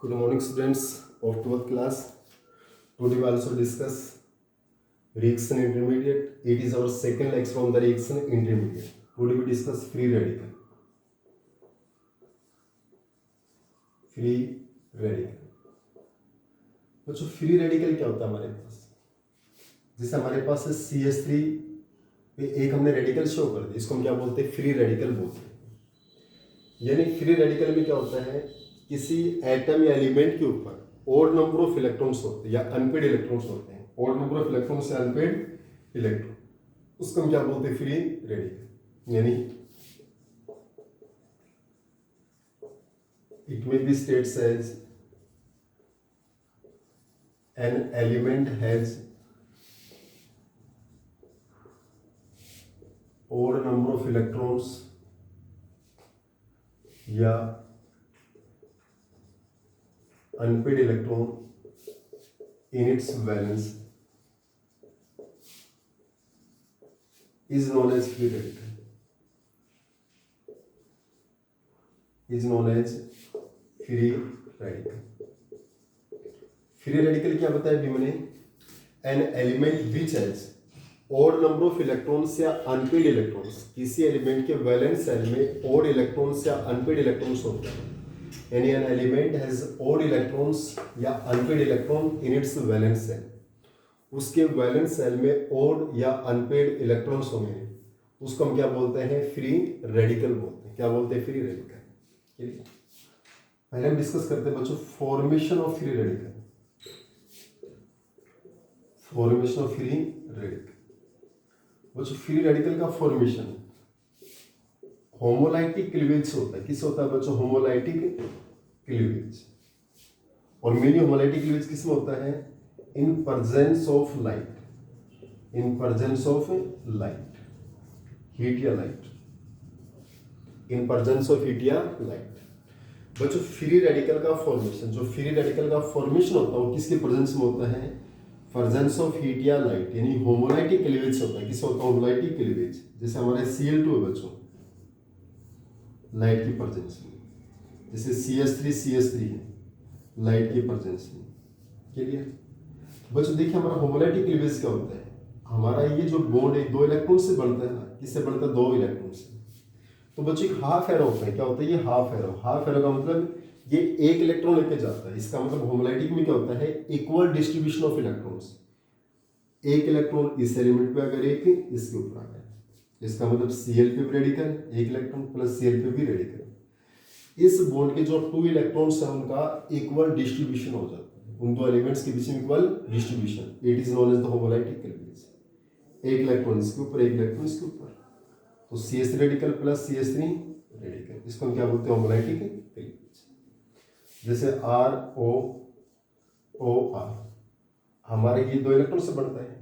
Good morning, students of 12th class. Today we also discuss reaction intermediate. It is our second lecture on the reaction intermediate. Today we discuss free radical. Free radical. बच्चों free radical क्या होता है हमारे पास? जैसे हमारे पास है CH3 पे एक हमने रेडिकल शो कर दिया, इसको हम क्या बोलते हैं? फ्री रेडिकल बोलते हैं। यानी फ्री रेडिकल में क्या होता है? किसी एटम या एलिमेंट के ऊपर ओड नंबर ऑफ इलेक्ट्रॉन्स होते हैं या अनपेड इलेक्ट्रॉन्स होते हैं, ओड नंबर ऑफ इलेक्ट्रॉन्स या अनपेड इलेक्ट्रॉन, उसको हम क्या बोलते हैं? Free radical. यानी it may be states as an element has odd number of electrons या unpaid electron in its valence is known as free radical. Is known as free radical. Free radical क्या बताया भी मैंने? An element which has odd number of electrons या unpaired electrons, किसी element के valence shell में odd electrons या unpaired electrons होते हैं। यानी an element has odd electrons या unpaired electron in its valence shell, उसके वैलेंस सेल में ओड या अनपेड इलेक्ट्रॉन्स होंगे, उसको हम क्या बोलते हैं? फ्री रेडिकल बोलते हैं। क्या बोलते हैं? Free radical. पहले हम डिस्कस करते हैं बच्चों formation of free radical. Formation of free radical. बच्चों फ्री रेडिकल का फॉर्मेशन होमोलाइटिक क्लीवेज से होता है। किस होता है बच्चों? Homolytic cleavage. और मेनली होमोलाइटिक क्लीवेज किस में होता है? In presence of light. In presence of light, heat या light. In presence of heat या लाइट। बच्चों फ्री रेडिकल का फॉर्मेशन, जो फ्री रेडिकल का फॉर्मेशन होता है वो किसके प्रेजेंस में होता है? प्रेजेंस ऑफ हीट या लाइट, यानी होमोलाइटिक क्लीवेज होता है। किससे होता है? Homolytic cleavage. जैसे हमारे Cl2 है बच्चों, लाइट की प्रेजेंस में। जैसे CH3 है, लाइट की प्रेजेंस में। क्लियर बच्चों? देखिए हमारा होमोलाइटिक क्लीवेज क्या होता है? हमारा ये जो बॉन्ड है दो इलेक्ट्रॉन से बनता है ना। किससे बनता है? दो इलेक्ट्रॉन से। तो बच्चों एक हाफ एरो होता है। क्या होता है ये? Half arrow. हाफ एरो का मतलब ये एक इलेक्ट्रॉन लेके जाता है। इसका मतलब होमोलाइटिक में क्या होता है? Equal distribution of electrons. एक इलेक्ट्रॉन इस एलिमेंट पे अगर एक इसके ऊपर आ गया, इसका मतलब Cl पे भी रेडिकल, एक इलेक्ट्रॉन प्लस Cl पे भी रेडिकल। इस बॉन्ड के जो टू इलेक्ट्रॉन्स है उनका इक्वल डिस्ट्रीब्यूशन हो जाता है। उन दो एलिमेंट्स के बीच में equal distribution, it is known as the homolytic cleavage. एक इलेक्ट्रॉन इसके ऊपर, एक इलेक्ट्रॉन इसके ऊपर, तो CH3 radical plus CH3 radical, इसको हम क्या बोलते हैं? Homolytic cleavage. जैसे ROOR, हमारे ये दो इलेक्ट्रॉन से बनता है।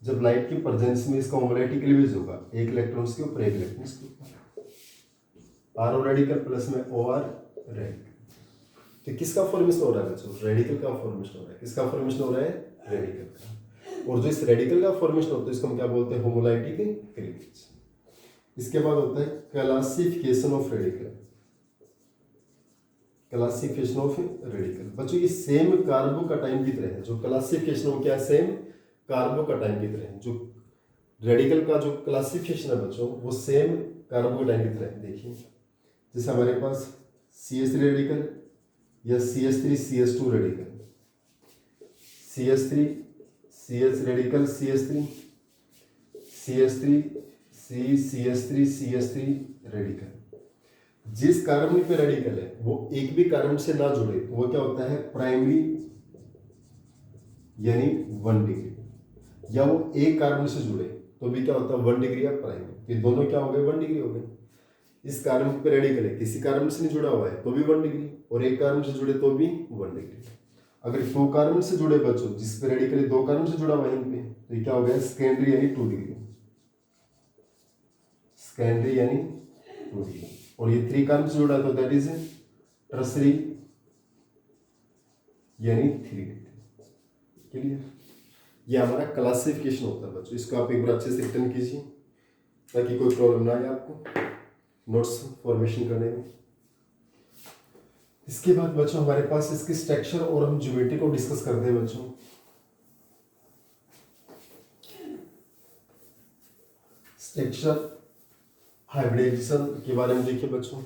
जब लाइट की प्रेजेंस में इसका होमोलाइटिक क्लीवेज होगा, एक इलेक्ट्रॉन के ऊपर, एक इलेक्ट्रॉन के ऊपर। RO रेडिकल प्लस में OR रेडिकल। तो किसका फॉर्मेशन हो रहा है बच्चों? रेडिकल का फॉर्मेशन हो रहा है। किसका फॉर्मेशन हो रहा है? रेडिकल का। और जो इस रेडिकल का फॉर्मेशन होता है इसको हम क्या बोलते हैं? Homolytic cleavage. इसके बाद होता है classification of radical. Classification of radical बच्चों ये सेम कार्बोकैटायन की तरह है। जो क्लासिफिकेशन हो क्या? सेम कार्बोकैटायन की तरह है। जो रेडिकल का जो क्लासिफिकेशन है बच्चों वो सेम कार्बोकैटायन की तरह है। देखिए जैसे हमारे पास CH3 रेडिकल या CH3CH2 radical, CH3 CH radical CH3, CH3 CH3 radical. जिस कार्बन पे रेडिकल है वो एक भी कार्बन से ना जुड़े तो वो क्या होता है? प्राइमरी, यानी 1 डिग्री, या वो एक कार्बन से जुड़े तो भी क्या होता है? 1 डिग्री या प्राइमरी। ये दोनों क्या हो गए? 1 डिग्री हो गए। इस कार्बन पे रेडिकल है, किसी कार्बन से नहीं जुड़ा हुआ है तो भी 1 डिग्री, और एक कार्बन से जुड़े तो भी 1 डिग्री। अगर 2 कार्बन से जुड़े बच्चों, जिस पे रेडिकल है 2 कार्बन से जुड़ा हुआ है इन पे, तो ये क्या हो गया? सेकेंडरी, यानी 2 डिग्री। सेकेंडरी यानी 2 डिग्री। और ये 3 कार्बन से जुड़ा है तो दैट इज टर्सरी, यानी 3 डिग्री। क्लियर? ये हमारा क्लासिफिकेशन होता है बच्चों। इसको आप एक बार अच्छे से रिटर्न कीजिए ताकि कोई प्रॉब्लम ना आए आपको नोट्स फॉर्मेशन करने में। इसके बाद बच्चों हमारे पास इसकी स्ट्रक्चर और हम ज्योमेट्री को डिस्कस करते हैं बच्चों। स्ट्रक्चर हाइब्रिडाइजेशन के बारे में देखिए बच्चों।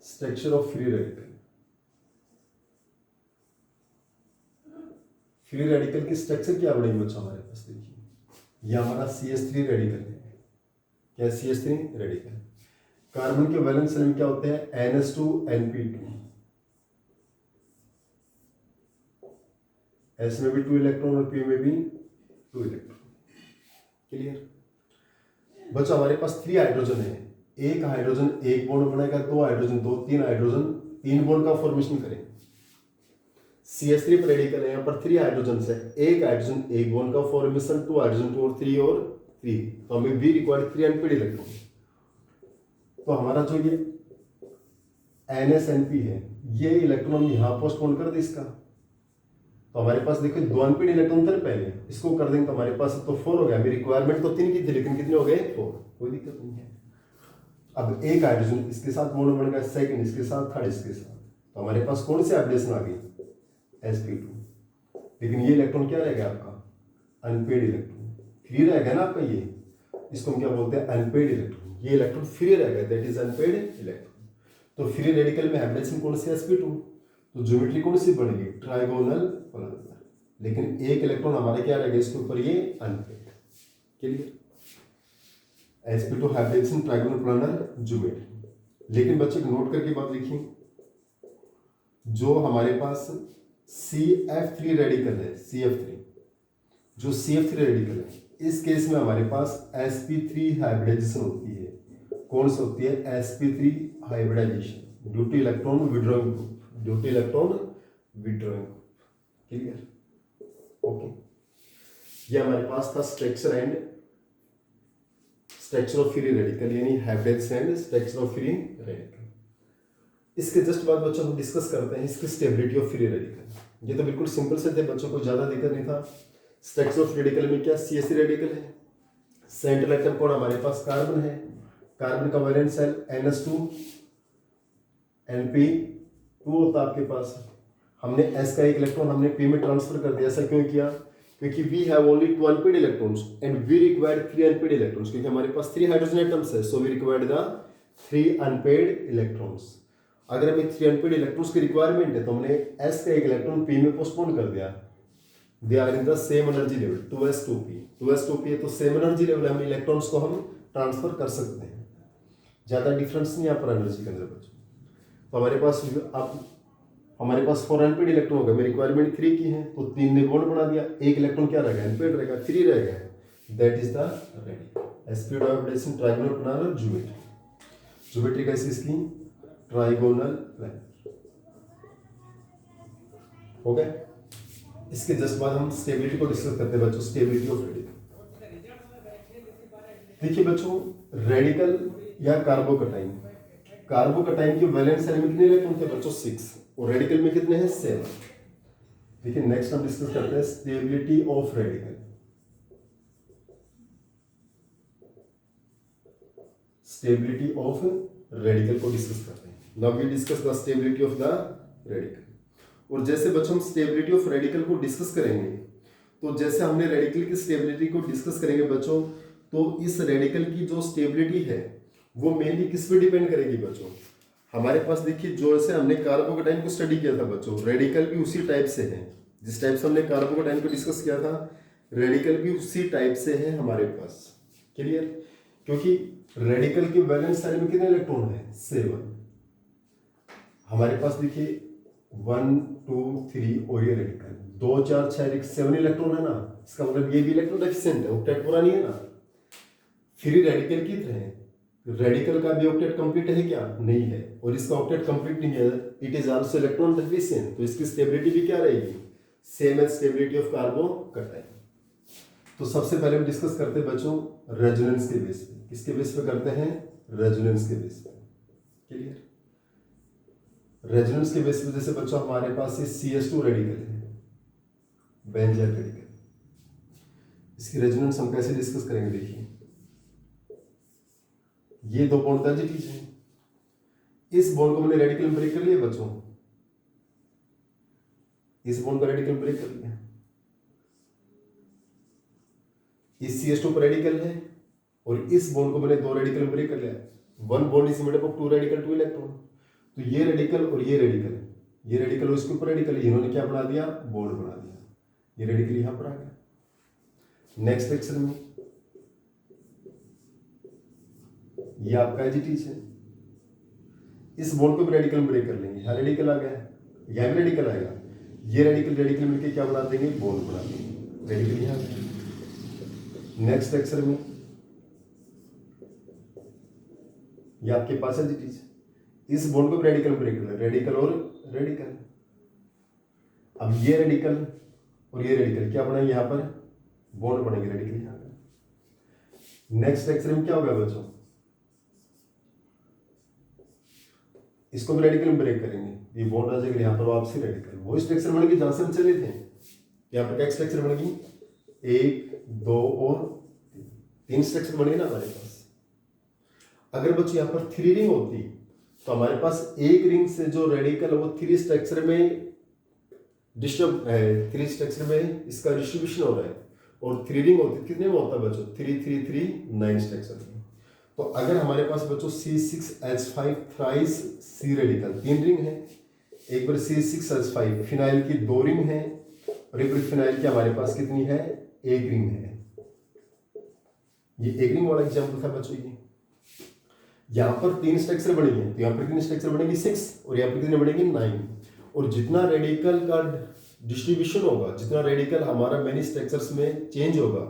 Structure of free radical. Free radical की स्ट्रक्चर क्या बनेगी बच्चों हमारे पास, देखिए ये हमारा CH3 रेडिकल है। क्या CH3 रेडिकल। कार्बन के वैलेंस शेल में क्या होते हैं, NH2 NP2। S में भी 2 इलेक्ट्रॉन और P में भी 2 इलेक्ट्रॉन। क्लियर बच्चों, हमारे पास 3 हाइड्रोजन है। एक हाइड्रोजन एक बॉन्ड बनाएगा, 2 हाइड्रोजन 2, 3 हाइड्रोजन 3 बॉन्ड का फॉर्मेशन करेंगे। CH3 पर रेडिकल है, यहाँ पर 3 हाइड्रोजन है। एक हाइड्रोजन एक बॉन्ड का फॉर्मेशन, 2 हाइड्रोजन 2 और 3 और 3, तो हमें भी रिक्वायर्ड 3 अनपेड इलेक्ट्रॉन। तो हमारा जो ये NSNP है, ये इलेक्ट्रॉन यहाँ पोस्टपोन कर दे इसका, तो हमारे पास देखिए 2 अनपेड इलेक्ट्रॉन थे पहले, इसको कर देंगे तो हमारे पास तो 4 हो गया। मेरी रिक्वायरमेंट तो 3 की थी, लेकिन कितने हो गए, 4, कोई दिक्कत नहीं है। अब एक हाइड्रोजन इसके साथ बॉन्ड बन गया, सेकंड इसके साथ, थर्ड इसके साथ, तो हमारे पास कौन सी हाइब्रिडेशन आ गई, sp2। लेकिन ये इलेक्ट्रॉन क्या रहेगा आपका, अनपेड इलेक्ट्रॉन। फ्री रहेगा ना आपका ये, इसको हम क्या बोलते हैं, अनपेड इलेक्ट्रॉन। ये इलेक्ट्रॉन फ्री रहेगा, दैट इज अनपेड इलेक्ट्रॉन। तो फ्री रेडिकल में हाइब्रिडेशन कौन सी, sp2। तो ज्योमेट्री कौन सी बनेगी, ट्राइगोनल प्लानर। लेकिन एक इलेक्ट्रॉन हमारे क्या रहेगा इसके ऊपर, ये unpaired. Clear, sp2 hybridisation trigonal planar geometry. लेकिन बच्चे नोट करके बात लिखिए, जो हमारे पास CF3 रेडिकल है, CF3 जो CF3 रेडिकल है, इस केस में हमारे पास sp3 हाइब्रिडाइजेशन होती है। कौन सी होती है, sp3 hybridization due to electron withdrawing group, due to electron withdrawing group. Clear, okay. ये हमारे पास था structure and structure of free radical, यानी hybridization and structure of free radical. इसके जस्ट बाद बच्चों हम डिस्कस करते हैं इसकी स्टेबिलिटी ऑफ फ्री रेडिकल। ये तो बिल्कुल सिंपल से थे बच्चों, को ज्यादा दिक्कत नहीं था। स्ट्रक्चर ऑफ रेडिकल में क्या, CH3 रेडिकल है, सेंट्रल एटम कौन हमारे पास, कार्बन है। कार्बन का वैलेंस शेल NH2 NP2 होता है आपके पास। हमने S का एक इलेक्ट्रॉन हमने P में ट्रांसफर कर दिया। ऐसा क्यों किया, क्योंकि we have only 2 unpaired electrons and we required 3 unpaired electrons, क्योंकि हमारे पास 3 हाइड्रोजन एटम्स है, so we required the 3 unpaired electrons. अगर हमें 3 अनपेड इलेक्ट्रॉन्स की रिक्वायरमेंट है, तो हमने S का एक इलेक्ट्रॉन P में पोस्टपोन कर दिया। They are in the same energy level, 2s2p 2s2p है, तो सेम एनर्जी लेवल हम इलेक्ट्रॉन्स को हम ट्रांसफर कर सकते हैं। ज्यादा डिफरेंस नहीं यहाँ पर एनर्जी के अंदर बच्चों। तो हमारे पास अब हमारे पास 4 अनपेड इलेक्ट्रॉन होगा, मेरी रिक्वायरमेंट 3 की है, तो 3 ने बॉन्ड बना दिया, एक इलेक्ट्रॉन क्या रहेगा, अनपेड रहेगा, 3 रहेगा, that is the radical. sp2 hybridisation trigonal planar geometry. Geometry कैसी इसकी, ट्राइगोनल प्लानर। हो गया। इसके जस्ट बाद हम स्टेबिलिटी को डिस्कस करते हैं बच्चों, स्टेबिलिटी ऑफ रेडिकल। देखिए बच्चों, रेडिकल या कार्बोकटाइन, कार्बोकटाइन के वैलेंस शेल में कितने इलेक्ट्रॉन थे बच्चों, 6, और रेडिकल में कितने हैं, 7। देखिए नेक्स्ट हम डिस्कस करते हैं stability of radical. Stability of radical को डिस्कस करते हैं। Now we discuss the stability of the radical. और जैसे बच्चों हम स्टेबिलिटी ऑफ रेडिकल को डिस्कस करेंगे, तो जैसे हमने रेडिकल की स्टेबिलिटी को डिस्कस करेंगे बच्चों, तो इस रेडिकल की जो स्टेबिलिटी है वो मेनली किस पे डिपेंड करेगी बच्चों। हमारे पास देखिए, जो से हमने कार्बोकटाइन को स्टडी किया था बच्चों, रेडिकल भी उसी टाइप से है। जिस टाइप से हमने कार्बोकटाइन को डिस्कस किया था, रेडिकल भी उसी टाइप से है हमारे पास। क्लियर, क्योंकि रेडिकल के वैलेंस शेल में कितने इलेक्ट्रॉन है, 7। हमारे पास देखिए 1 2 3 और ये रेडिकल 2 4 6 7 इलेक्ट्रॉन है ना, इसका मतलब ये भी इलेक्ट्रॉन डेफिशिएंट है, ऑक्टेट पूरा नहीं है ना। फ्री रेडिकल की तरह रेडिकल का भी ऑक्टेट कंप्लीट है क्या, नहीं है, और इसका ऑक्टेट कंप्लीट नहीं है, it is also electron deficient, तो इसकी स्टेबिलिटी भी क्या रहेगी, same as stability of carbocation. तो सबसे पहले हम डिस्कस करते हैं बच्चों रेजोनेंस के बेस पे। किसके बेस पे करते हैं, रेजोनेंस के बेस पे। क्लियर, रेजोनेंस के बेस पे जैसे बच्चों हमारे पास ये CH2 रेडिकल है, बेंजीन रेडिकल, इसकी रेजोनेंस हम कैसे डिस्कस करेंगे। देखिए ये 2 बॉन्ड एडजेटिव्स हैं, इस बॉन्ड को मैंने रेडिकल में ब्रेक कर लिया बच्चों, इस बॉन्ड का रेडिकल ब्रेक कर लिया। इस CH2 पर रेडिकल है और इस बॉन्ड को मैंने 2 रेडिकल ब्रेक कर लिया। 1 bond is made up of 2 radical 2 electron. तो ये रेडिकल और ये रेडिकल, ये रेडिकल और इसके ऊपर रेडिकल, इन्होंने क्या बना दिया, बॉन्ड बना दिया। ये रेडिकल यहां पर आ गया। नेक्स्ट सेक्शन में ये आपका एजिटीज है, इस बॉन्ड को भी रेडिकल ब्रेक कर लेंगे। यहां रेडिकल आ गया, यहां भी रेडिकल आएगा, ये रेडिकल रेडिकल मिलकर क्या बना देंगे, बॉन्ड बना देंगे। रेडिकल यहां आ गया। नेक्स्ट सेक्शन में ये आपके पास एजिटीज, इस बॉन्ड को भी रेडिकल ब्रेक कर, रेडिकल और रेडिकल। अब ये रेडिकल और ये रेडिकल क्या बनाएंगे, यहां पर बॉन्ड बनेंगे, रेडिकल यहां पर। नेक्स्ट सेक्शन में क्या होगा बच्चों, इसको भी रेडिकल में ब्रेक करेंगे, ये बॉन्ड आ जाएगा, यहां पर वापसी रेडिकल। वो स्ट्रक्चर बनेगी जहां से हम चले थे। यहां पर क्या स्ट्रक्चर बनेगी, 1 2 और 3 स्ट्रक्चर बनेगी ना हमारे पास। अगर बच्चों यहां पर 3 रिंग होती तो हमारे पास एक रिंग से जो रेडिकल है वो 3 स्ट्रक्चर में डिस्टर्ब है, 3 स्ट्रक्चर में इसका डिस्ट्रीब्यूशन हो रहा है। और 3 रिंग होती, कितने में होता है बच्चों, 3 3 3 9 स्ट्रक्चर में। तो अगर हमारे पास बच्चों C6H5 thrice C radical 3 ring है, एक बार C6H5 फिनाइल की 2 रिंग है और एक बार फिनाइल की हमारे पास कितनी है, 1 रिंग है। ये 1 रिंग वाला एग्जाम्पल था बच्चों। ये यहां पर 3 स्ट्रक्चर बनेंगे, तो यहां पर कितने स्ट्रक्चर बनेंगे, 6, और यहां पर कितने बनेंगे, 9। और जितना रेडिकल का डिस्ट्रीब्यूशन होगा, जितना रेडिकल हमारा मेनी स्ट्रक्चर्स में चेंज होगा,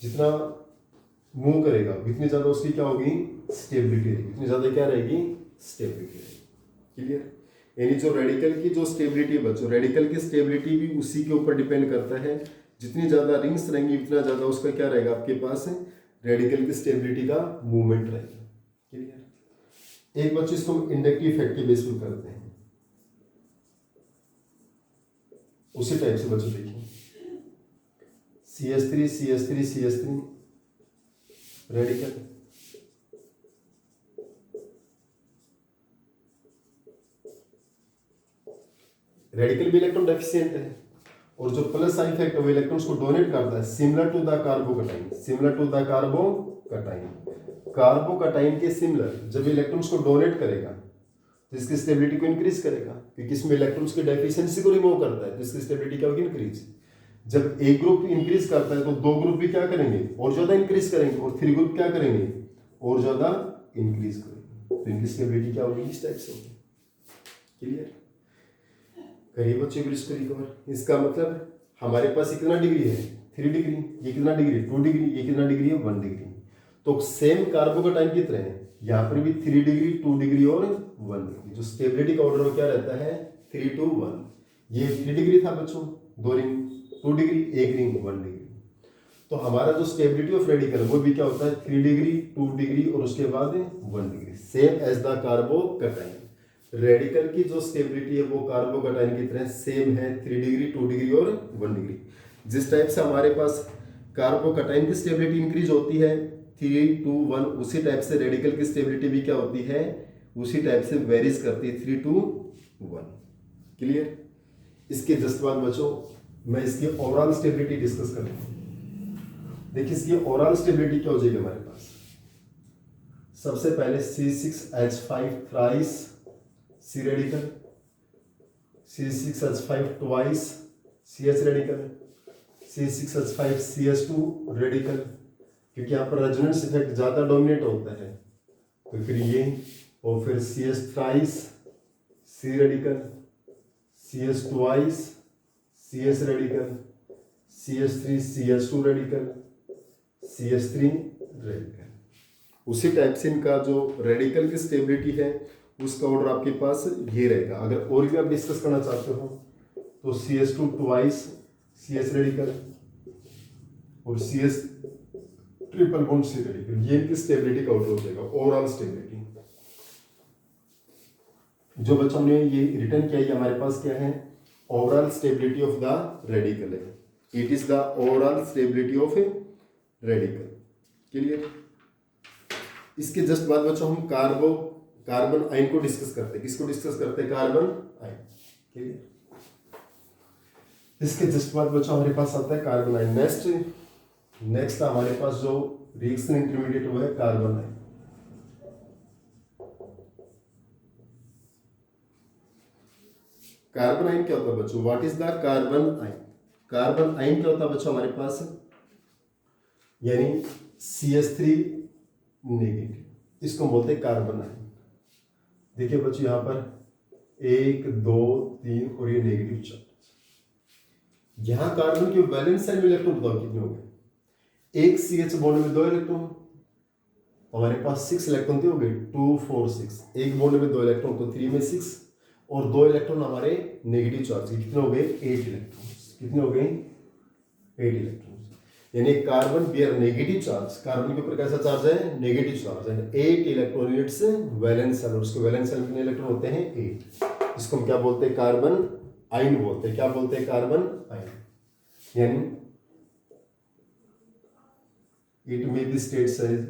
जितना मूव करेगा, इतनी ज्यादा उसकी क्या होगी, स्टेबिलिटी रहेगी। इतनी ज्यादा क्या रहेगी, स्टेबिलिटी रहेगी। क्लियर। यानी जो रेडिकल की जो स्टेबिलिटी है बच्चों, रेडिकल की स्टेबिलिटी भी उसी के ऊपर डिपेंड करता है। जितनी ज्यादा रिंग्स रहेंगी उतना ज्यादा उसका क्या रहेगा, आपके पास है रेडिकल की स्टेबिलिटी का मूवमेंट रहेगा। क्लियर। एक बच्चों इसको इंडक्टिव इफेक्ट के बेस पर करते हैं, उसी टाइप से बच्चों देखिए, CH3 CH3 CH3 radical, radical भी इलेक्ट्रॉन डेफिशिएंट है और जो प्लस साइन इफेक्ट है वो इलेक्ट्रॉन्स को डोनेट करता है, similar to the carbocation, similar to the carbocation. Carbocation के सिमिलर जब इलेक्ट्रॉन्स को डोनेट करेगा तो इसकी स्टेबिलिटी को इंक्रीज करेगा, क्योंकि इसमें इलेक्ट्रॉन्स की डेफिशिएंसी को रिमूव करता है, तो इसकी स्टेबिलिटी क्या होगी, इंक्रीज। जब एक ग्रुप इंक्रीज करता है तो 2 ग्रुप भी क्या करेंगे, और ज्यादा इंक्रीज करेंगे, और 3 ग्रुप क्या करेंगे, और ज्यादा इंक्रीज करेंगे। तो इनकी स्टेबिलिटी क्या होगी, इस टाइप से होगी। क्लियर। करिए बच्चों इसको रिकवर। इसका मतलब हमारे पास कितना डिग्री है, 3 डिग्री, ये कितना डिग्री, 2 डिग्री, ये कितना डिग्री है, 1 डिग्री। तो सेम कार्बोकटाइन की तरह है, यहाँ पर भी 3 डिग्री, 2 डिग्री और 1 डिग्री। जो स्टेबिलिटी का ऑर्डर वो क्या रहता है, 3 to 1। ये 3 डिग्री था बच्चों, 2 रिंग, 2 डिग्री, 1 रिंग, 1 डिग्री। तो हमारा जो स्टेबिलिटी ऑफ रेडिकल वो भी क्या होता है, 3 डिग्री, 2 डिग्री और उसके बाद 1 degree, same as the carbocation. Radical की जो स्टेबिलिटी है वो कार्बोकटाइन की तरह सेम है, 3 डिग्री, 2 डिग्री और 1 डिग्री। जिस टाइप से हमारे पास कार्बोकटाइन की स्टेबिलिटी इंक्रीज होती है 3 to 1, उसी टाइप से रेडिकल की स्टेबिलिटी भी क्या होती है, उसी टाइप से वेरीज करती है, 3 to 1। क्लियर। इसके जस्ट बाद बच्चों मैं इसकी ओवरऑल स्टेबिलिटी डिस्कस करूंगा। देखिए इसकी ओवरऑल स्टेबिलिटी क्या हो जाएगी हमारे पास। सबसे पहले C6H5 thrice C radical, C6H5 twice CH radical, C6H5 CH2 radical, क्योंकि यहाँ पर रेजोनेंस इफेक्ट ज्यादा डोमिनेट होता है, तो फिर ये, और फिर CH thrice C radical, CH twice CH radical, CH3 CH2 radical, CH3 radical. उसी टाइप से इनका जो रेडिकल की स्टेबिलिटी है उसका ऑर्डर आपके पास ये रहेगा। अगर और भी आप डिस्कस करना चाहते हो तो CH2 ट्वाइस CH रेडिकल और CH triple bond C radical, ये इनकी स्टेबिलिटी का ऑर्डर हो जाएगा, ओवरऑल स्टेबिलिटी। जो बच्चों ने ये रिटर्न किया है हमारे पास क्या है, overall stability of the radical है, it is the overall stability of a radical. Clear. इसके जस्ट बाद बच्चों हम कार्बन आयन को डिस्कस करते हैं। किसको डिस्कस करते हैं? Carbon ion. क्लियर? इसके जस्ट बाद बच्चों हमारे पास आता है कार्बन आयन। नेक्स्ट हमारे पास जो रिएक्शन इंटरमीडिएट वो है कार्बन आयन। कार्बन आयन क्या होता है बच्चों? What is the carbon ion? Carbon ion क्या होता है बच्चों हमारे पास? यानी CH3 नेगेटिव, इसको बोलते हैं कार्बन आयन। देखिए बच्चों यहां पर 1 2 3 और ये नेगेटिव चार्ज। यहां कार्बन के वैलेंस साइड में इलेक्ट्रॉन बताओ कितने हो गए? एक CH बॉन्ड में 2 इलेक्ट्रॉन, हमारे पास 6 इलेक्ट्रॉन थे, हो गए 2 4 6। एक बॉन्ड में 2 इलेक्ट्रॉन तो 3 में 6, और 2 इलेक्ट्रॉन हमारे नेगेटिव चार्ज के कितने हो गए? 8 इलेक्ट्रॉन। कितने हो गए? 8 इलेक्ट्रॉन। यानी carbon bear negative charge, carbon के ऊपर कैसा चार्ज है? Negative charge, and 8 electron in its valence shell, और उसके वैलेंस सेल में कितने इलेक्ट्रॉन होते हैं? 8। इसको हम क्या बोलते हैं? कार्बन आयन बोलते हैं। क्या बोलते हैं? Carbanion. यानी it may be states as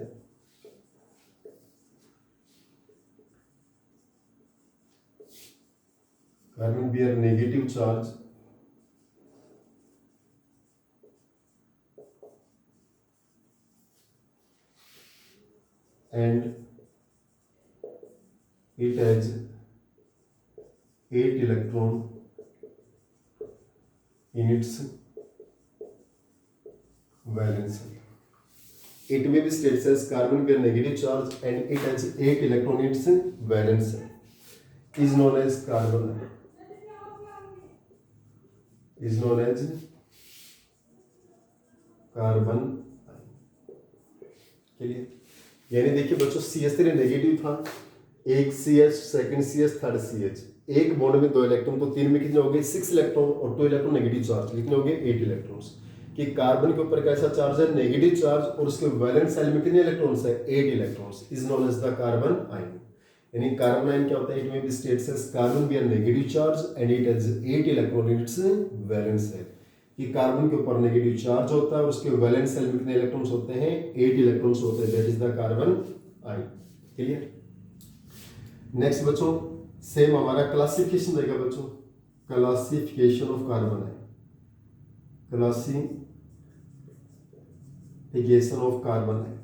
carbon bear negative charge and it has 8 electron in its valence shell. It may be stated as carbon bear negative charge and it has 8 electron in its valence shell. Is known as carbon ion. Is known as carbon ion. Clear? यानी देखिए बच्चों CH3 negative था, एक CH, second CH, third CH, एक bond में 2 electron, तो 3 में कितने हो गए? 6 इलेक्ट्रॉन, और 2 इलेक्ट्रॉन नेगेटिव चार्ज, कितने हो गए? 8 इलेक्ट्रॉन्स। कि कार्बन के ऊपर कैसा चार्ज है? नेगेटिव चार्ज, और उसके वैलेंस सेल में कितने इलेक्ट्रॉन्स है? 8 electrons. Is known as the carbanion. यानी कार्बन आयन क्या होता है? It may be states as carbon bear negative charge and it has 8 electron in its valence shell. कि कार्बन के ऊपर नेगेटिव चार्ज होता है, उसके वैलेंस सेल में कितने इलेक्ट्रॉन्स होते हैं? 8 इलेक्ट्रॉन्स होते हैं। That is the carbon ion. Clear? Next बच्चों सेम हमारा क्लासिफिकेशन रहेगा बच्चों, classification of carbon ion. Classification of carbon ion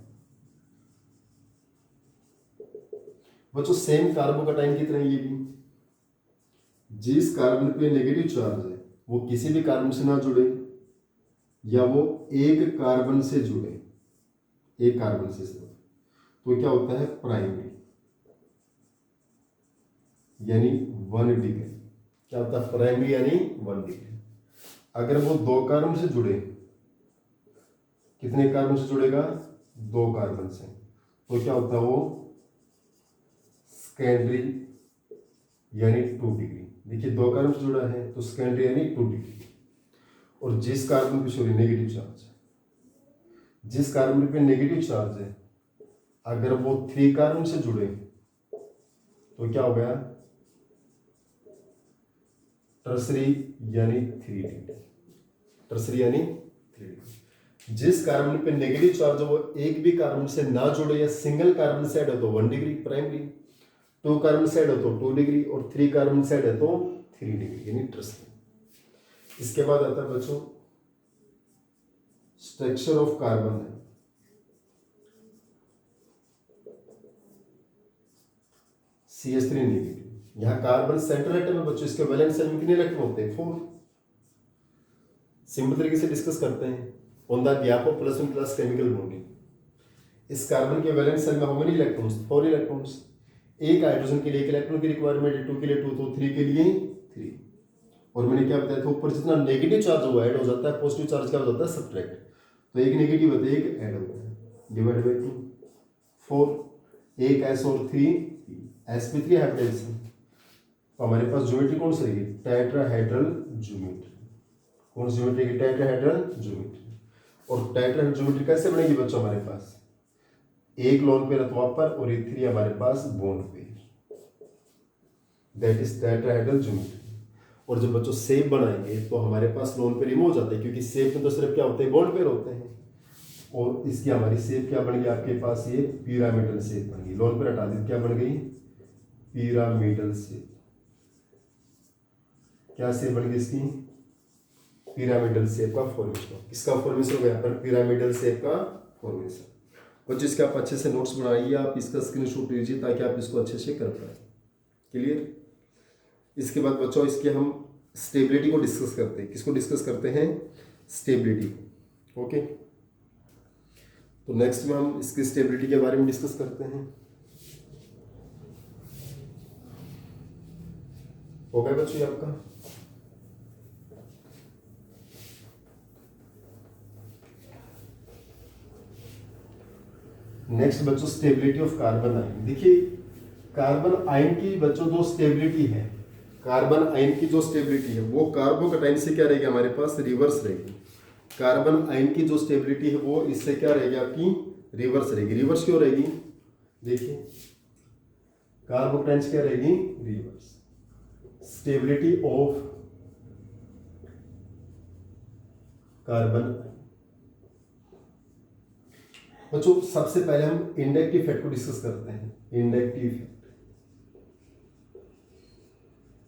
बच्चों सेम कार्बोकैटायन की तरह ये भी, जिस कार्बन पे नेगेटिव चार्ज है वो किसी भी कार्बन से ना जुड़े, या वो एक कार्बन से जुड़े, एक कार्बन से सिर्फ, तो क्या होता है? प्राइमरी, यानी 1 डिग्री। क्या होता है? प्राइमरी यानी 1 डिग्री। अगर वो 2 कार्बन से जुड़े, कितने कार्बन से जुड़ेगा? 2 कार्बन से, तो क्या होता है? वो सेकेंडरी यानी 2 डिग्री। देखिए 2 कार्बन से जुड़ा है तो सेकेंडरी यानी 2 डिग्री। और जिस कार्बन पे सॉरी नेगेटिव चार्ज, जिस कार्बन पे नेगेटिव चार्ज है, अगर वो 3 कार्बन से जुड़े तो क्या हो गया? टर्सरी यानी 3 डिग्री। टर्सरी यानी 3 डिग्री। जिस कार्बन पे नेगेटिव चार्ज है वो एक भी कार्बन से ना जुड़े, या सिंगल कार्बन से ऐड हो तो 1 डिग्री प्राइमरी, 2 कार्बन से ऐड हो तो 2 डिग्री, और 3 कार्बन से ऐड है तो 3 डिग्री यानी टर्सरी। इसके बाद आता है बच्चों स्ट्रक्चर ऑफ कार्बन है। CH3 negative. यहां कार्बन सेंट्रल एटम है बच्चों, इसके वैलेंस सेल में कितने इलेक्ट्रॉन होते हैं? 4। सिंपल तरीके से डिस्कस करते हैं on the gap of +1+ chemical bonding. इस कार्बन के वैलेंस सेल में हाउ मेनी इलेक्ट्रॉन्स? 4 इलेक्ट्रॉन्स। एक हाइड्रोजन के लिए 1 इलेक्ट्रॉन की रिक्वायरमेंट है, 2 के लिए 2, तो 3 के लिए 3। और मैंने क्या बताया था, ऊपर जितना नेगेटिव चार्ज हुआ ऐड हो जाता है, पॉजिटिव चार्ज क्या हो जाता है? सब्ट्रैक्ट। तो एक नेगेटिव होता है, एक ऐड होता है, डिवाइड बाय 2, 4, एक S और 3 sp3 हाइब्रिडाइजेशन। तो हमारे पास ज्योमेट्री कौन सी रहेगी? Tetrahedral geometry. कौन सी ज्योमेट्री की? Tetrahedral geometry. और टेट्राहेड्रल ज्योमेट्री कैसे बनेगी बच्चों? हमारे पास एक लोन पेयर अथवा पर, और ये 3 हमारे पास bond pair. That is tetrahedral geometry. और जब बच्चों शेप बनाएंगे तो हमारे पास लोन पेयर रिमूव हो जाते हैं, क्योंकि शेप में तो सिर्फ क्या होते हैं? बॉन्ड पेयर होते हैं। और इसकी हमारी शेप क्या बन गई आपके पास? ये पिरामिडल शेप बन गई। लोन पेयर हटा दी, क्या बन गई? Pyramidal shape. क्या शेप बन गई इसकी? पिरामिडल शेप का फॉर्मेशन। किसका फॉर्मेशन हो गया पर? पिरामिडल शेप का फॉर्मेशन। बच्चों इसके आप अच्छे से नोट्स बनाइए, आप इसका स्क्रीनशॉट लीजिए ताकि आप इसको अच्छे से कर पाए। क्लियर? इसके बाद बच्चों इसके हम स्टेबिलिटी को डिस्कस करते हैं। किसको डिस्कस करते हैं? स्टेबिलिटी। ओके, तो नेक्स्ट में हम इसकी स्टेबिलिटी के बारे में डिस्कस करते हैं। हो गया बच्चों आपका? नेक्स्ट बच्चों स्टेबिलिटी ऑफ कार्बन आयन। देखिए कार्बन आयन की बच्चों जो स्टेबिलिटी है, कार्बन आयन की जो स्टेबिलिटी है वो कार्बोकटाइन से क्या रहेगी हमारे पास? रिवर्स रहेगी। कार्बन आयन की जो स्टेबिलिटी है वो इससे क्या रहेगी आपकी? रिवर्स रहेगी। रिवर्स क्यों रहेगी? देखिए कार्बोकटाइन से क्या रहेगी? रिवर्स। Stability of carbon. बच्चों सबसे पहले हम इंडक्टिव इफेक्ट को डिस्कस करते हैं। Inductive effect.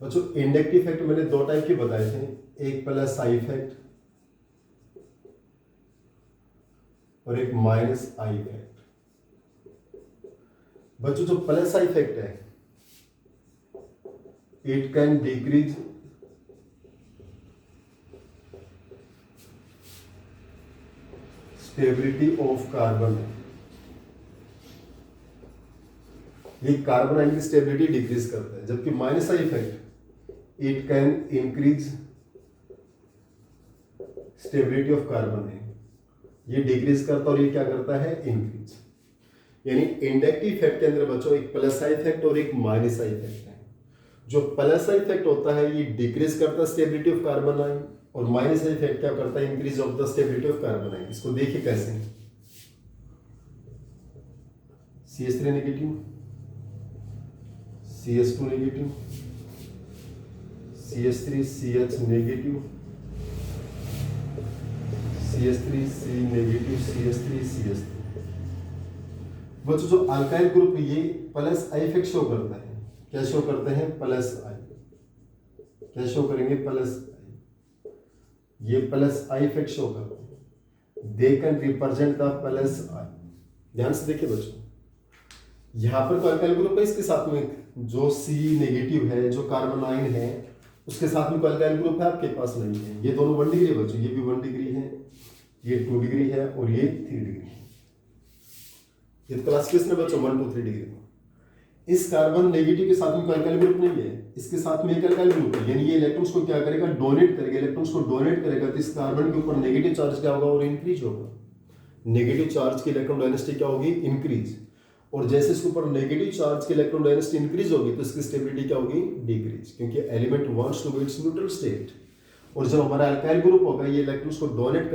बच्चों इंडक्टिव इफेक्ट मैंने दो टाइप के बताए थे, एक प्लस आई इफेक्ट और एक माइनस आई इफेक्ट। बच्चों जो प्लस आई इफेक्ट है it can decrease stability of carbon. ये कार्बन आयन की स्टेबिलिटी डिक्रीज करता है, जबकि minus I effect it can increase stability of carbon है। ये डिक्रीज करता और ये क्या करता है? इंक्रीज। यानी इंडक्टिव इफेक्ट के अंदर बच्चों एक प्लस आई इफेक्ट और एक माइनस आई इफेक्ट है। जो प्लस आई इफेक्ट होता है ये डिक्रीज करता है स्टेबिलिटी ऑफ कार्बन आयन, और माइनस आई इफेक्ट क्या करता है? Increase of the stability of carbon ion. इसको देखिए कैसे। CH3 negative, CH2 negative, CH3 CH negative, CH3 C negative, CH3 CH3। बच्चों जो अल्काइल ग्रुप ये प्लस आई इफेक्ट शो करता है। क्या शो करते हैं? प्लस आई। क्या शो करेंगे? प्लस आई। ये प्लस आई इफेक्ट शो करते हैं। They can represent the plus आई। ध्यान से देखिए बच्चों, यहां पर तो अल्काइल ग्रुप है, इसके साथ में जो C नेगेटिव है, जो कार्बन आयन है, उसके साथ में अल्काइल ग्रुप है, आपके पास नहीं है। ये दोनों 1 डिग्री है बच्चों, ये भी 1 डिग्री है, ये 2 डिग्री है और ये 3 डिग्री है। ये तो क्लासिफिकेशन है बच्चों 1 2 3 डिग्री। इस कार्बन नेगेटिव के साथ में कोई अल्काइल ग्रुप नहीं है, इसके साथ में एक अल्काइल ग्रुप है। यानी ये इलेक्ट्रॉन्स को क्या करेगा? डोनेट करेगा। इलेक्ट्रॉन्स को डोनेट करेगा तो इस कार्बन के ऊपर नेगेटिव चार्ज क्या होगा? और इंक्रीज होगा। नेगेटिव चार्ज की इलेक्ट्रॉन डेंसिटी क्या होगी? इंक्रीज। और जैसे इसके ऊपर नेगेटिव चार्ज की इलेक्ट्रॉन डेंसिटी इंक्रीज होगी तो इसकी स्टेबिलिटी क्या होगी? डिक्रीज, क्योंकि element wants to be its neutral state. और जब हमारा अल्काइल ग्रुप होगा ये इलेक्ट्रॉन्स को डोनेट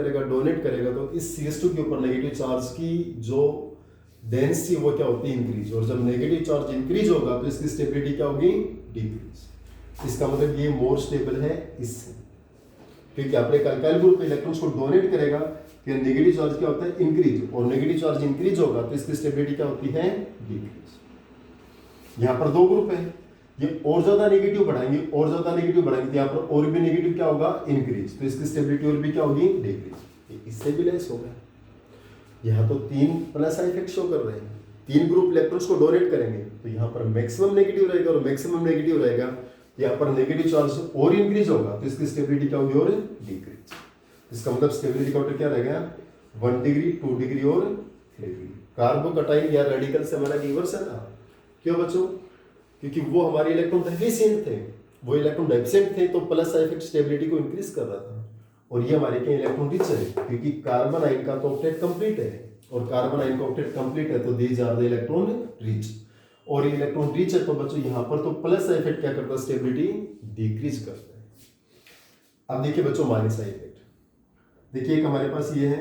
करेगा तो इस CH2 के ऊपर नेगेटिव चार्ज की जो डेंसिटी वो क्या होती है? इंक्रीज। और जब नेगेटिव चार्ज इंक्रीज होगा तो इसकी स्टेबिलिटी क्या होगी? डिक्रीज। इसका मतलब ये मोर स्टेबल है इससे, क्योंकि अपने अल्काइल ग्रुप में इलेक्ट्रॉन्स को डोनेट करेगा फिर नेगेटिव चार्ज क्या होता है? इंक्रीज। और नेगेटिव चार्ज इंक्रीज होगा तो इसकी स्टेबिलिटी क्या होती है? डिक्रीज। यहाँ पर 2 ग्रुप है, ये और ज्यादा नेगेटिव बढ़ाएंगे तो यहाँ पर और भी नेगेटिव क्या होगा? इंक्रीज। तो इसकी स्टेबिलिटी और भी क्या होगी? डिक्रीज। इससे भी लेस होगा। यहाँ तो 3 प्लस आई इफेक्ट शो कर रहे हैं, 3 ग्रुप इलेक्ट्रॉन्स को डोनेट करेंगे तो यहाँ पर मैक्सिमम नेगेटिव रहेगा और मैक्सिमम नेगेटिव रहेगा, यहाँ पर नेगेटिव चार्ज और इंक्रीज होगा तो इसकी स्टेबिलिटी क्या होगी? और डिक्रीज। इसका मतलब स्टेबिलिटी का क्या रहेगा? 1 डिग्री 2 डिग्री और 3 डिग्री। कार्बोकटाइन या रेडिकल से हमारा रिवर्स है ना। क्यों बच्चों? क्योंकि वो हमारे इलेक्ट्रॉन डेफिशिएंट थे, वो इलेक्ट्रॉन डेफिशिएंट थे तो प्लस आई इफेक्ट स्टेबिलिटी को इंक्रीज कर रहा था। और ये हमारे क्या इलेक्ट्रॉन रिच है, क्योंकि कार्बन आयन का तो ऑक्टेट कंप्लीट है और कार्बन आयन का ऑक्टेट कंप्लीट है तो these are the electron rich. और ये इलेक्ट्रॉन रिच है तो बच्चों यहाँ पर तो प्लस आई इफेक्ट क्या करता है? स्टेबिलिटी डिक्रीज करता है। अब देखिए बच्चों माइनस आई इफेक्ट। देखिए एक हमारे पास ये है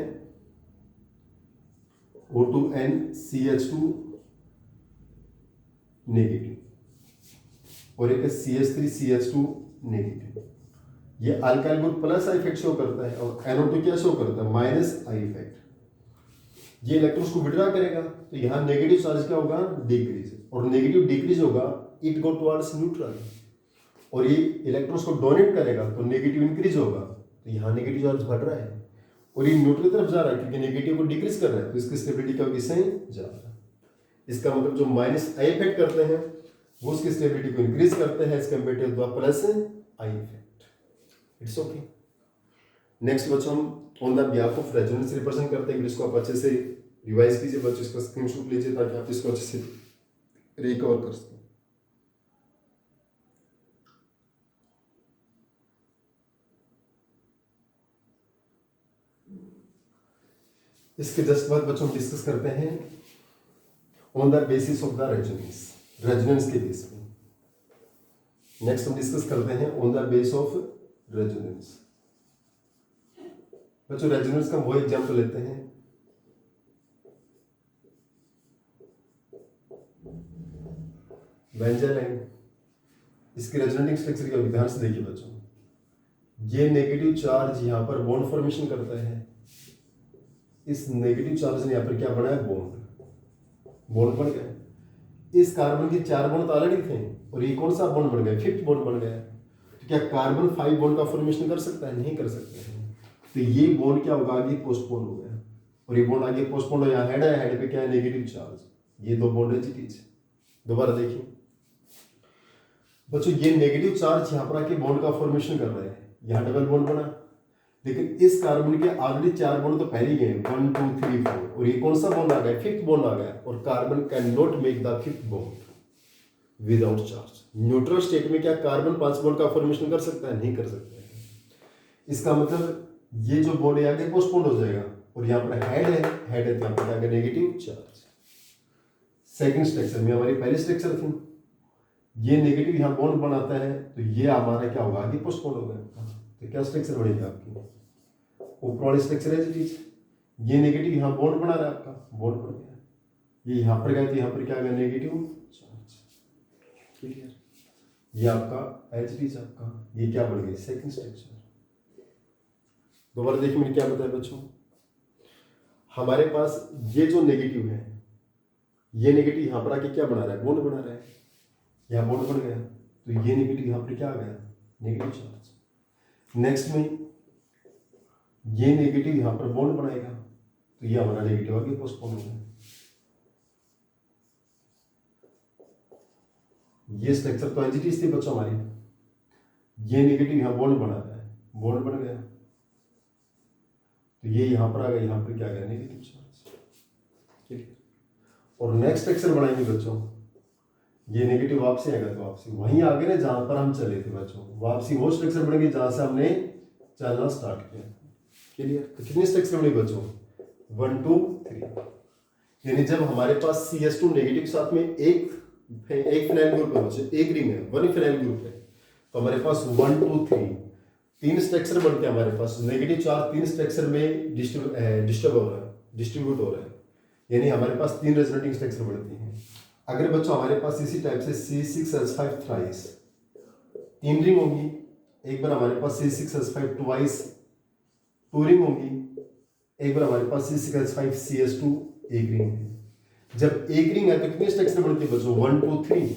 O2NCH2 नेगेटिव और एक CH3 CH2 नेगेटिव। ये alkyl group plus I effect show करता है और NO2 क्या शो करता है? Minus I effect. ये इलेक्ट्रॉन्स को विड्रॉ करेगा तो यहाँ नेगेटिव चार्ज क्या होगा? डिक्रीज। और नेगेटिव डिक्रीज होगा इट गो टुवर्ड्स न्यूट्रल, और ये इलेक्ट्रॉन्स को डोनेट करेगा तो नेगेटिव इंक्रीज होगा, तो यहाँ नेगेटिव चार्ज बढ़ रहा है और ये न्यूट्रल की तरफ जा रहा है क्योंकि नेगेटिव को डिक्रीज कर रहा है, तो इसकी स्टेबिलिटी क्या होगी, सही जा रहा है। इसका मतलब जो माइनस आई इफेक्ट करते हैं वो उसकी स्टेबिलिटी को इंक्रीज करते हैं as compare to the plus I effect. It's okay. Next बच्चों हम on the behalf of resonance represent करते हैं, इसको आप अच्छे से रिवाइज कीजिए बच्चों, इसका स्क्रीनशॉट लीजिए ताकि आप इसको अच्छे से रिकवर कर सकें। इसके जस्ट बाद बच्चों डिस्कस करते हैं on the basis of the resonance, resonance के बेस पे। नेक्स्ट हम डिस्कस करते हैं on the base of resonance. बच्चों रेजोनेंस का वो एग्जांपल लेते हैं, बेंजालाइन। इसके रेजोनेटिंग स्ट्रक्चर का ध्यान से देखिए बच्चों, ये नेगेटिव चार्ज यहाँ पर बॉन्ड फॉर्मेशन करता है, इस नेगेटिव चार्ज ने यहाँ पर क्या बनाया, बॉन्ड बन गया। इस कार्बन के 4 बॉन्ड तो ऑलरेडी थे और ये कौन सा बॉन्ड बन गया, 5th बॉन्ड बन गया। तो क्या कार्बन 5 बॉन्ड का फॉर्मेशन कर सकता है, नहीं कर सकते हैं। तो ये बॉन्ड क्या होगा, आगे पोस्टपोन हो गया और ये बॉन्ड आगे पोस्टपोन हो, यहाँ हेड है, हेड पे क्या है, नेगेटिव चार्ज, ये 2 बॉन्ड है जीटीज। दोबारा देखिए बच्चों, ये नेगेटिव चार्ज यहाँ पर आके बॉन्ड का फॉर्मेशन कर रहा है, यहाँ डबल बॉन्ड बना, लेकिन इस कार्बन के ऑलरेडी 4 बॉन्ड तो पहले ही हैं, 1 2 3 4, और ये कौन सा बॉन्ड आ गया, 5th बॉन्ड आ गया, और carbon can not make the 5th bond without charge. Neutral state में क्या कार्बन 5 बॉन्ड का फॉर्मेशन कर सकता है, नहीं कर सकता है। इसका मतलब ये जो बॉन्ड है आगे पोस्टपोन हो जाएगा, और यहाँ पर हेड है तो यहाँ पर आगे नेगेटिव चार्ज। सेकंड स्ट्रक्चर में हमारी पहली स्ट्रक्चर थी, ये नेगेटिव यहाँ बॉन्ड बनाता है, तो ये हमारा क्या होगा, आगे पोस्टपोन होगा। तो क्या स्ट्रक्चर बनेगी आपकी, ऊपर वाली स्ट्रक्चर है जी, ये नेगेटिव यहाँ बॉन्ड बना रहा है, आपका बॉन्ड बन गया, ये यहाँ पर गया तो यहाँ पर क्या आ गया, नेगेटिव चार्ज। क्लियर, ये आपका एच आपका, ये क्या बन गई, सेकंड स्ट्रक्चर। दोबारा देखिए मैंने क्या बताया बच्चों, हमारे पास ये जो नेगेटिव है, ये नेगेटिव यहाँ पर आके क्या बना रहा है, बॉन्ड बना रहा है, यहाँ बॉन्ड बन गया, तो ये नेगेटिव यहाँ पर क्या आ गया, नेगेटिव चार्ज। नेक्स्ट में ये नेगेटिव यहाँ पर बॉन्ड बनाएगा, तो ये हमारा नेगेटिव आगे पोस्टपोन हो गया। ये स्ट्रक्चर तो एंटिटीज थी बच्चों हमारी, ये नेगेटिव यहाँ बॉन्ड बना रहा है, बॉन्ड बन गया, तो ये यहाँ पर आ गया, यहाँ पर क्या गया, नेगेटिव चार्ज। ठीक, और नेक्स्ट स्ट्रक्चर बनाएंगे बच्चों, ये नेगेटिव वापसी आएगा, तो वापसी वहीं आगे ना जहां पर हम चले थे बच्चों, वापसी वो स्ट्रक्चर बनेगी जहां से हमने चलना स्टार्ट किया। क्लियर, तो कितने स्ट्रक्चर बने बच्चों, 1 2 3। यानी जब हमारे पास CH2 नेगेटिव के साथ में एक फिनाइल ग्रुप है बच्चों, एक रिंग है, 1 फिनाइल ग्रुप है, तो हमारे पास 1 2 3 3 स्ट्रक्चर बनते हैं हमारे पास, नेगेटिव चार्ज 3 स्ट्रक्चर में डिस्ट्रीब्यूट हो रहा है, यानी हमारे पास 3 रेजोनेटिंग स्ट्रक्चर बनती हैं। अगर बच्चों हमारे पास इसी टाइप से C6H5 थ्राइस 3 रिंग होंगी, एक बार हमारे पास C6H5 ट्वाइस 2 रिंग होंगी, एक बार हमारे पास C6H5 CH2 एक रिंग है। जब एक रिंग है तो कितने स्ट्रक्चर बनते हैं बच्चों, 1 2 3,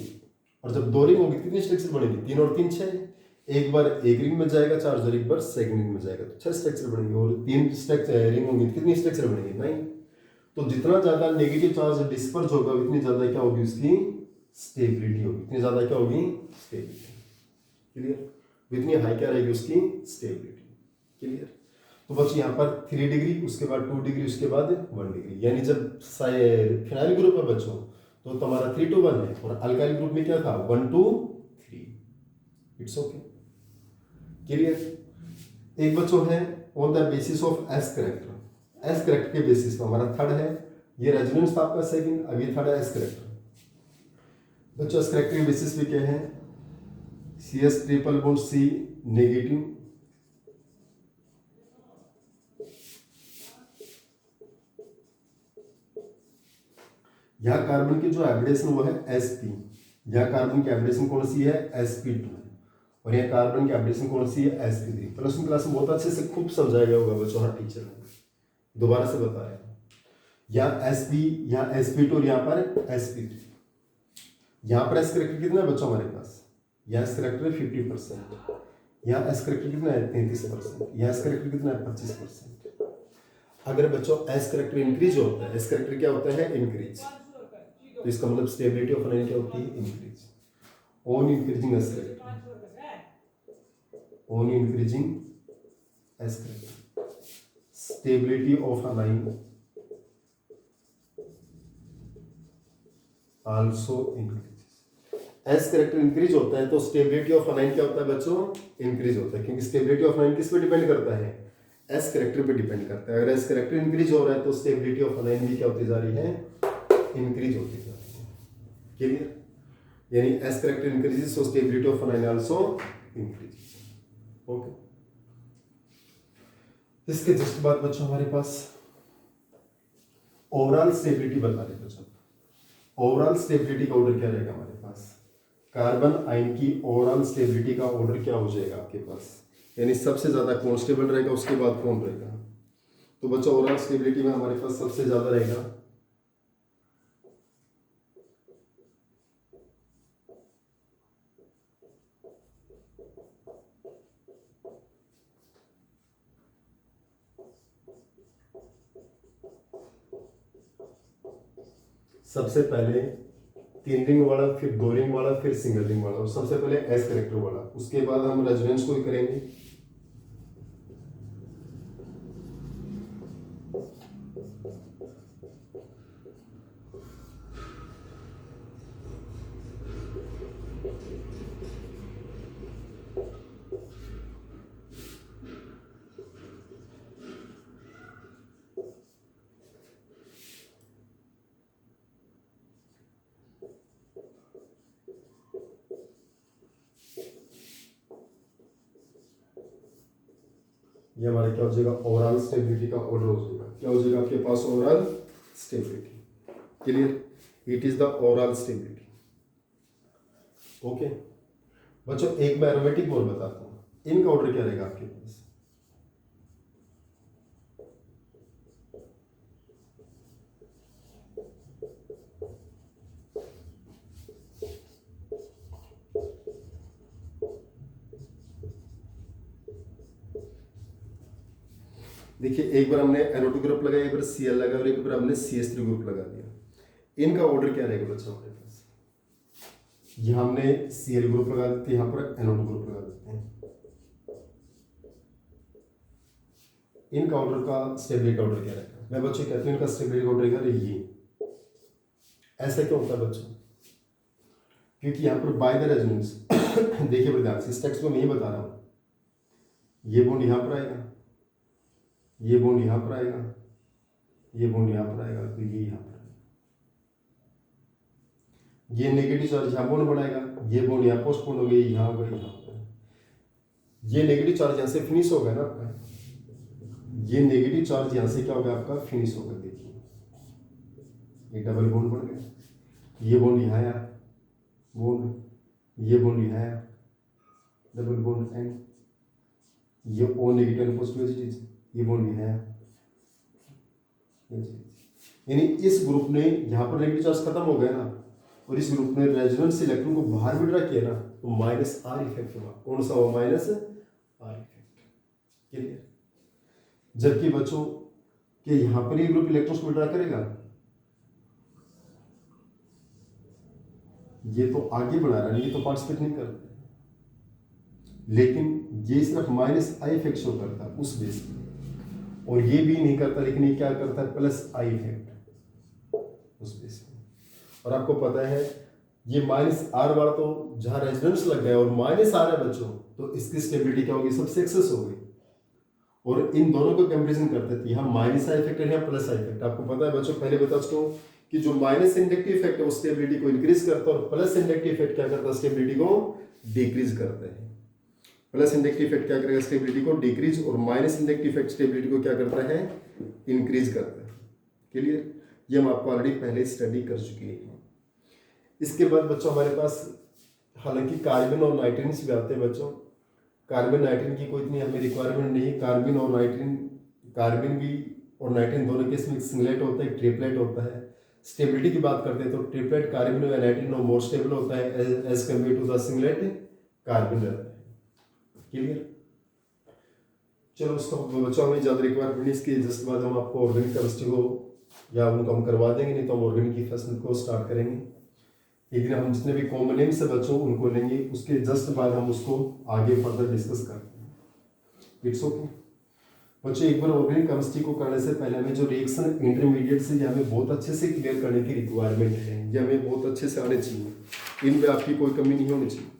और जब 2 रिंग होगी कितने स्ट्रक्चर बनेंगे, 3 और 3 6। एक बार एक रिंग में जाएगा चार्ज और एक बार सेकंड रिंग में जाएगा, तो 6 स्ट्रक्चर बनेंगे, और 3 स्ट्रक्चर रिंग होंगी कितनी स्ट्रक्चर बनेंगे, 9। तो जितना ज्यादा नेगेटिव चार्ज डिस्पर्स होगा उतनी ज्यादा क्या होगी, उसकी स्टेबिलिटी होगी, इतनी ज्यादा क्या होगी, स्टेबिलिटी। क्लियर, इतनी हाई क्या रहेगी उसकी स्टेबिलिटी। क्लियर, तो बच्चों यहाँ पर 3 डिग्री, उसके बाद 2 डिग्री, उसके बाद 1 डिग्री, यानी जब फिनाइल ग्रुप है बच्चों तो तुम्हारा 3 to 1 है, और अल्काइल ग्रुप में क्या था, 1 2 3। It's okay. क्लियर, एक बच्चों है on the basis of S character, S character के बेसिस पर हमारा थर्ड है, ये रेजोनेंस था आपका सेकंड, अब ये थर्ड है एस करेक्टर। बच्चों एस करेक्टर के बेसिस पे क्या है, CS triple bond C negative, यहाँ कार्बन की जो एब्रेशन वो है sp, यहाँ कार्बन की एब्रेशन कौन सी है, sp2, और यहाँ कार्बन की एब्रेशन कौन सी है, sp3। प्लस वन क्लास में बहुत अच्छे से खूब समझाया गया होगा बच्चों, हर टीचर ने दोबारा से बताया, यहाँ sp, यहाँ sp2 और यहाँ पर sp3। यहाँ पर एस करेक्टर कितना है बच्चों हमारे पास, यहाँ एस करेक्टर है 50%, यहाँ एस करेक्टर कितना है 33%, यहाँ एस करेक्टर कितना है 25%। अगर बच्चों एस करेक्टर इंक्रीज होता है, एस करेक्टर क्या होता है इंक्रीज, तो इसका मतलब स्टेबिलिटी ऑफ अनाइन क्या होती है increase. On increasing S character, on increasing S character stability of anion also increase. S character increase होता है तो स्टेबिलिटी ऑफ अनाइन क्या होता है बच्चों इंक्रीज होता है, क्योंकि स्टेबिलिटी ऑफ अनाइन किस पे डिपेंड करता है, एस करेक्टर पे डिपेंड करता है। अगर एस करेक्टर इंक्रीज हो रहा है तो स्टेबिलिटी ऑफ अनाइन भी क्या होती जा रही है इंक्रीज होती जा रही है। क्लियर, यानी S character increases so stability of anion also increases. Okay, इसके जस्ट बाद बच्चों हमारे पास ओवरऑल स्टेबिलिटी बता रहे बच्चों। ओवरऑल स्टेबिलिटी का ऑर्डर क्या रहेगा हमारे पास, कार्बन आयन की ओवरऑल स्टेबिलिटी का ऑर्डर क्या हो जाएगा आपके पास, यानी सबसे ज्यादा कौन स्टेबल रहेगा उसके बाद कौन रहेगा। तो बच्चों ओवरऑल स्टेबिलिटी में हमारे पास सबसे ज्यादा रहेगा सबसे पहले 3 रिंग वाला, फिर 2 रिंग वाला, फिर सिंगल रिंग वाला, और सबसे पहले एस करेक्टर वाला, उसके बाद हम रेजोनेंस को करेंगे। ये हमारा क्या हो जाएगा ओवरऑल स्टेबिलिटी का ऑर्डर हो जाएगा। क्या हो जाएगा आपके पास overall stability. Clear, it is the overall stability. Okay बच्चों, एक मैं एरोमेटिक मोल बताता हूँ, इनका ऑर्डर क्या रहेगा आपके पास। देखिए एक बार हमने NO2 ग्रुप लगाया, एक बार Cl लगा और एक बार हमने CH3 ग्रुप लगा दिया। इनका ऑर्डर क्या रहेगा बच्चों हमारे पास, यहाँ हमने Cl ग्रुप लगा देते हैं, यहाँ पर NO2 ग्रुप लगा देते हैं। इनका ऑर्डर का स्टेबिलिटी ऑर्डर क्या रहेगा, मैं बच्चों कहते हैं इनका स्टेबिलिटी ऑर्डर रहेगा ये। ऐसा क्यों होता है बच्चों, क्योंकि यहाँ पर बाय द रेजोनेंस देखिए बड़े ध्यान से, इस टेक्स्ट में मैं ये बता रहा हूँ, ये बॉन्ड यहाँ पर आएगा, ये बॉन्ड यहाँ पर आएगा, ये बॉन्ड यहाँ पर आएगा, तो ये यहाँ पर आएगा। ये नेगेटिव चार्ज यहाँ बॉन्ड बनाएगा, ये बॉन्ड यहाँ पोस्टपोन हो गई, यहाँ होगा, यहाँ पर ये नेगेटिव चार्ज यहाँ से फिनिश होगा ना आपका, ये नेगेटिव चार्ज यहाँ से क्या होगा आपका फिनिश होगा। देखिए ये डबल बॉन्ड बन गया, ये बॉन्ड यहाँ आया बॉन्ड, ये बॉन्ड यहाँ आया डबल बॉन्ड, एंड ये O नेगेटिव एंड पॉजिटिव, ये बॉन्ड भी है। यानी इस ग्रुप ने यहाँ पर नेगेटिव चार्ज खत्म हो गया ना, और इस ग्रुप ने रेजोनेंस इलेक्ट्रॉन को बाहर विड्रॉ किया ना, तो माइनस R इफेक्ट हुआ। कौन सा हुआ, माइनस R इफेक्ट। क्लियर, जबकि बच्चों कि यहाँ पर ये ग्रुप इलेक्ट्रॉन्स को विड्रॉ करेगा, ये तो आगे बढ़ा रहा है, ये तो पार्टिसिपेट नहीं कर रहा, लेकिन ये सिर्फ माइनस I इफेक्ट शो करता है उस बेस में, और ये भी नहीं करता, लेकिन ये क्या करता है प्लस I इफेक्ट उस बेस में। और आपको पता है ये माइनस R वाला तो जहां रेजोनेंस लग गया और माइनस R है बच्चों, तो इसकी स्टेबिलिटी क्या होगी, सबसे एक्सेस हो गई। और इन दोनों को कंपैरिजन करते थे, यहाँ माइनस I इफेक्ट है, यहाँ प्लस I इफेक्ट। आपको पता है बच्चों, पहले बता चुका हूँ कि जो माइनस इंडक्टिव इफेक्ट है वो स्टेबिलिटी को इंक्रीज करता है, और प्लस इंडक्टिव इफेक्ट क्या करता है, स्टेबिलिटी को डिक्रीज करता है। प्लस इंडक्टिव इफेक्ट क्या करेगा, स्टेबिलिटी को डिक्रीज, और माइनस इंडक्टिव इफेक्ट स्टेबिलिटी को क्या करता है, इंक्रीज करता है। क्लियर, ये हम आपको ऑलरेडी पहले स्टडी कर चुके हैं। इसके बाद बच्चों हमारे पास हालांकि कार्बन और नाइट्रोजन से भी आते हैं बच्चों। कार्बन नाइट्रोजन की कोई इतनी हमें रिक्वायरमेंट नहीं है। कार्बन और नाइट्रोजन, कार्बन भी और नाइट्रोजन दोनों केस में सिंगलेट होता है, ट्रिपलेट होता है। स्टेबिलिटी की बात करते हैं तो ट्रिपलेट कार्बोनिल मोर स्टेबल होता है as compare to the singlet carbonyl. Clear? चलो उसको बच्चों हमें ज़्यादा रिक्वायरमेंट इसके जस्ट बाद हम आपको ऑर्गेनिक केमिस्ट्री को या उनको हम करवा देंगे, नहीं तो हम ऑर्गेनिक की फैसलिटी को स्टार्ट करेंगे। एक दिन हम जितने भी कॉमन नेम्स है बच्चों उनको लेंगे, उसके जस्ट बाद हम उसको आगे फर्दर डिस्कस करते हैं। इट्स ओके बच्चों, एक बार ऑर्गेनिक केमिस्ट्री को करने से पहले हमें जो रिएक्शन इंटरमीडिएट से हमें बहुत अच्छे से क्लियर करने की रिक्वायरमेंट है, ये हमें बहुत अच्छे से आने चाहिए, इनमें आपकी कोई कमी नहीं होनी चाहिए।